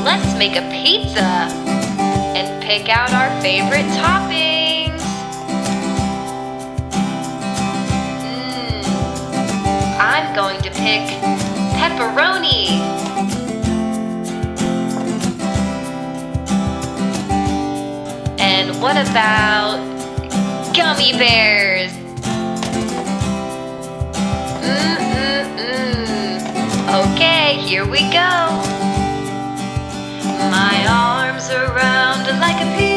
let's make a pizza and pick out our favorite toppings. I'm going to pick pepperoni. And what about gummy bears? Okay, here we go. My arms are round like a pea.